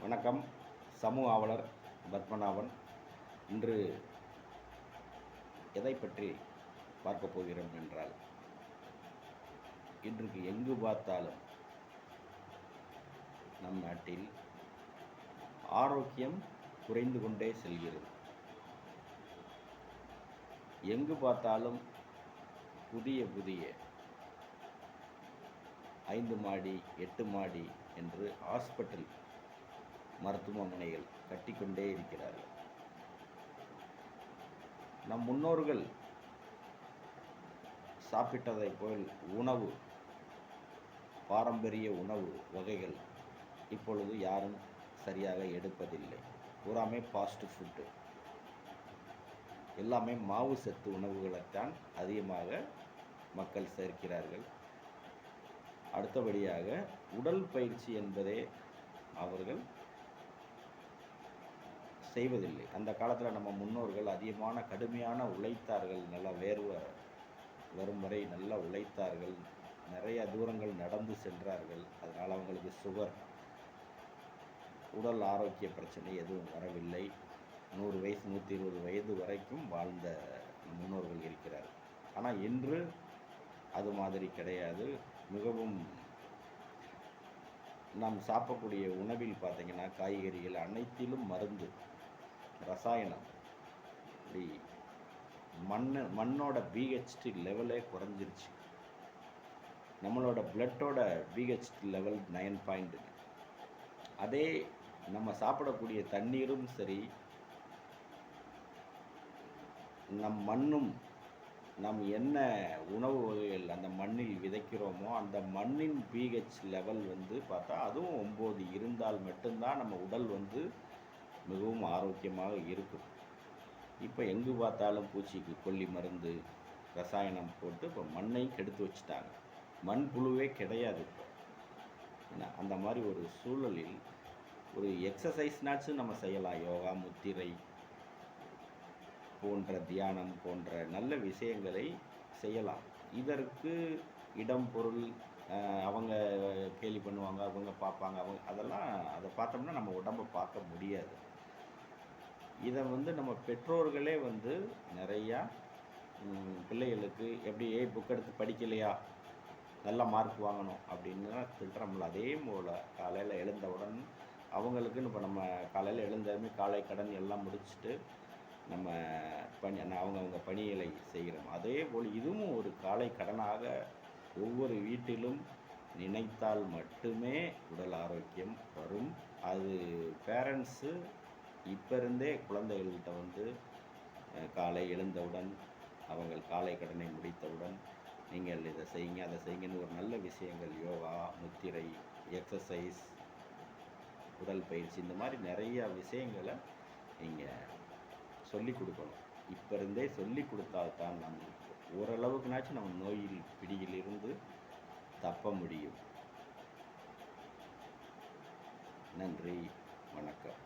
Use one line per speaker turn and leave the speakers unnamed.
வணக்கம். சமூக ஆவலர் பத்மநாபன். இன்று எதை பற்றி பார்க்கப் போகிறோம் என்றால், இன்றைக்கு எங்கு பார்த்தாலும் நம் நாட்டில் ஆரோக்கியம் குறைந்து கொண்டே செல்கிறது. எங்கு பார்த்தாலும் புதிய புதிய 5 மாடி 8 மாடி என்று ஹாஸ்பிட்டல் மருத்துவமனைகள் கட்டிக்கொண்டே இருக்கிறார்கள். நம் முன்னோர்கள் சாப்பிட்டதை போல் உணவு, பாரம்பரிய உணவு வகைகள் இப்பொழுது யாரும் சரியாக எடுப்பதில்லை. பூராமே ஃபாஸ்ட் ஃபுட்டு, எல்லாமே மாவு சத்து உணவுகளைத்தான் அதிகமாக மக்கள் சேர்க்கிறார்கள். அடுத்தபடியாக உடல் பயிற்சி என்பதே அவர்கள் செய்வதில்லை. அந்த காலத்தில் நம்ம முன்னோர்கள் அதிகமான கடுமையான உழைத்தார்கள். நல்லா வேர்வை வரும் வரை நல்லா உழைத்தார்கள். நிறைய தூரங்கள் நடந்து சென்றார்கள். அதனால் அவங்களுக்கு சுகர், உடல் ஆரோக்கிய பிரச்சனை எதுவும் வரவில்லை. 100 வயசு 120 வயது வரைக்கும் வாழ்ந்த முன்னோர்கள் இருக்கிறார்கள். ஆனால் இன்று அது மாதிரி கிடையாது. மிகவும் நாம் சாப்பிடக்கூடிய உணவில் பார்த்திங்கன்னா, காய்கறிகள் அனைத்திலும் மருந்து, ரசாயனம். இப்படி மண்ணோட பிஹெச்டி லெவலே குறைஞ்சிருச்சு. நம்மளோட பிளட்டோட பிஹெச்டி லெவல் 9. அதே நம்ம சாப்பிடக்கூடிய தண்ணீரும் சரி, நம் மண்ணும், நம் என்ன உணவு வகைகள் அந்த மண்ணில் விதைக்கிறோமோ அந்த மண்ணின் பிஹெச் லெவல் பார்த்தா அதுவும் 9 இருந்தால் மட்டும்தான் நம்ம உடல் மிகவும் ஆரோக்கியமாக இருக்கும். இப்போ எங்கு பார்த்தாலும் பூச்சிக்கு கொல்லி மருந்து, ரசாயனம் போட்டு இப்போ மண்ணையும் கெடுத்து வச்சுட்டாங்க. மண் புழுவே கிடையாது இப்போ. ஏன்னா அந்த மாதிரி ஒரு சூழலில் ஒரு எக்ஸசைஸ்னாச்சும் நம்ம செய்யலாம். யோகா, முத்திரை போன்ற, தியானம் போன்ற நல்ல விஷயங்களை செய்யலாம். இதற்கு இடம், பொருள், அவங்க கேலி பண்ணுவாங்க, அவங்க பார்ப்பாங்க, அதெல்லாம் அதை பார்த்தோம்னா நம்ம உடம்பை பார்க்க முடியாது. இதை நம்ம பெற்றோர்களே நிறையா பிள்ளைகளுக்கு எப்படி புக் எடுத்து படிக்கலையா, நல்ல மார்க் வாங்கணும் அப்படின்னு திட்டுறோம்ல. அதே போல் காலையில் எழுந்தவுடன் அவங்களுக்குன்னு இப்போ நம்ம காலையில் எழுந்ததுமே காலை கடன் எல்லாம் முடிச்சுட்டு நம்ம அவங்கவுங்க பணிகளை செய்கிறோம். அதே போல் இதுவும் ஒரு காலை கடனாக ஒவ்வொரு வீட்டிலும் நினைத்தால் மட்டுமே உடல் ஆரோக்கியம் வரும். அது பேரண்ட்ஸு இப்போ இருந்தே குழந்தைகள்கிட்ட காலை எழுந்தவுடன், அவங்கள் காலை கடனை முடித்தவுடன் நீங்கள் இதை செய்யுங்க, அதை செய்யுங்கன்னு ஒரு நல்ல விஷயங்கள், யோகா, முத்திரை, எக்ஸசைஸ், உடல் பயிற்சி, இந்த மாதிரி நிறையா விஷயங்களை நீங்கள் சொல்லிக் கொடுக்கணும். இப்போ இருந்தே சொல்லி கொடுத்தால்தான் நம்ம ஓரளவுக்குனாச்சும் நம்ம நோயில் பிடியிலிருந்து தப்ப முடியும். நன்றி, வணக்கம்.